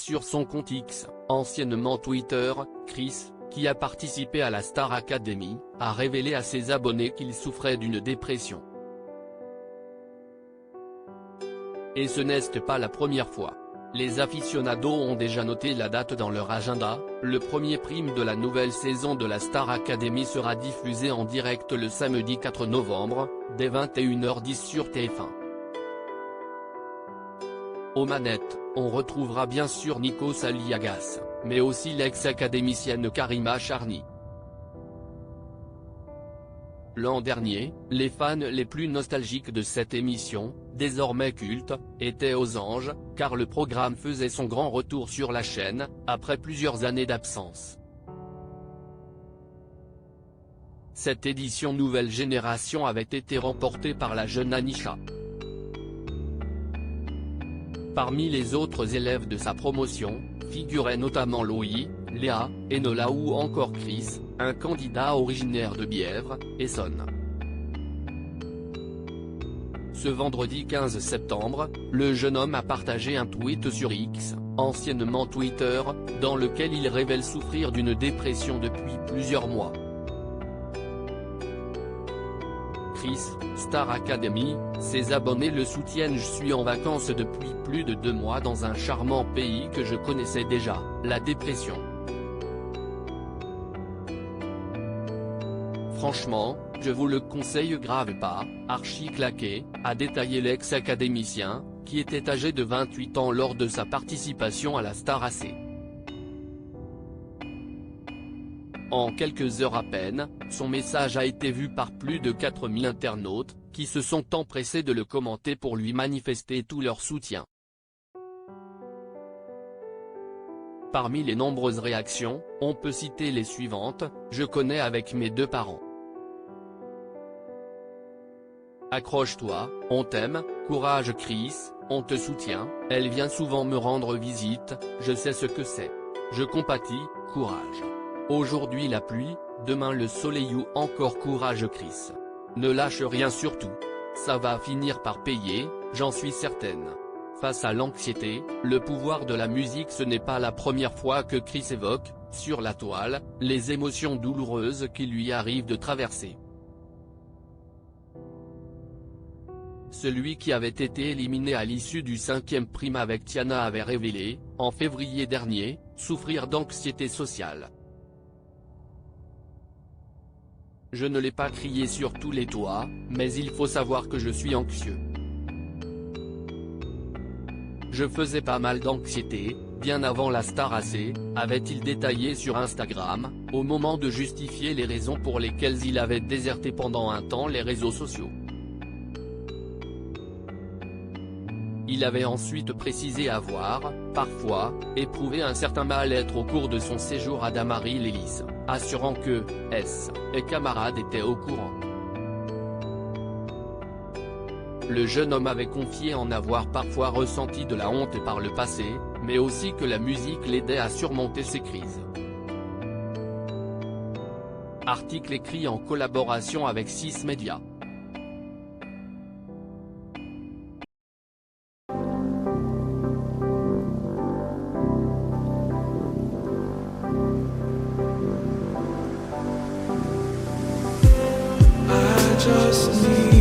sur son compte X, anciennement Twitter, Chris, qui a participé à la Star Academy, a révélé à ses abonnés qu'il souffrait d'une dépression. Et ce n'est pas la première fois. Les aficionados ont déjà noté la date dans leur agenda. Le premier prime de la nouvelle saison de la Star Academy sera diffusé en direct le samedi 4 novembre, dès 21h10 sur TF1. Aux manettes, on retrouvera bien sûr Nikos Aliagas, mais aussi l'ex-académicienne Karima Charny. L'an dernier, les fans les plus nostalgiques de cette émission, désormais culte, étaient aux anges, car le programme faisait son grand retour sur la chaîne, après plusieurs années d'absence. Cette édition nouvelle génération avait été remportée par la jeune Anisha. Parmi les autres élèves de sa promotion, figuraient notamment Loï, Léa, Enola ou encore Chris, un candidat originaire de Bièvre, Essonne. Ce vendredi 15 septembre, le jeune homme a partagé un tweet sur X, anciennement Twitter, dans lequel il révèle souffrir d'une dépression depuis plusieurs mois. Chris, Star Academy, ses abonnés le soutiennent. Je suis en vacances depuis plus de 2 mois dans un charmant pays que je connaissais déjà, la dépression. Franchement, je vous le conseille grave pas, archi claqué, a détaillé l'ex-académicien, qui était âgé de 28 ans lors de sa participation à la Star AC. En quelques heures à peine, son message a été vu par plus de 4000 internautes, qui se sont empressés de le commenter pour lui manifester tout leur soutien. Parmi les nombreuses réactions, on peut citer les suivantes: « Je connais avec mes 2 parents. Accroche-toi, on t'aime, courage Chris, on te soutient, elle vient souvent me rendre visite, je sais ce que c'est. Je compatis, courage. Aujourd'hui la pluie, demain le soleil ou encore courage Chris. Ne lâche rien surtout. Ça va finir par payer, j'en suis certaine. » Face à l'anxiété, le pouvoir de la musique. Ce n'est pas la première fois que Chris évoque, sur la toile, les émotions douloureuses qui lui arrivent de traverser. Celui qui avait été éliminé à l'issue du 5e prime avec Tiana avait révélé, en février dernier, souffrir d'anxiété sociale. « Je ne l'ai pas crié sur tous les toits, mais il faut savoir que je suis anxieux. Je faisais pas mal d'anxiété, bien avant la Star AC, avait-il détaillé sur Instagram, au moment de justifier les raisons pour lesquelles il avait déserté pendant un temps les réseaux sociaux. Il avait ensuite précisé avoir, parfois, éprouvé un certain mal-être au cours de son séjour à Damary-Lélis, assurant que, et camarades étaient au courant. Le jeune homme avait confié en avoir parfois ressenti de la honte par le passé, mais aussi que la musique l'aidait à surmonter ses crises. Article écrit en collaboration avec 6 médias. Just need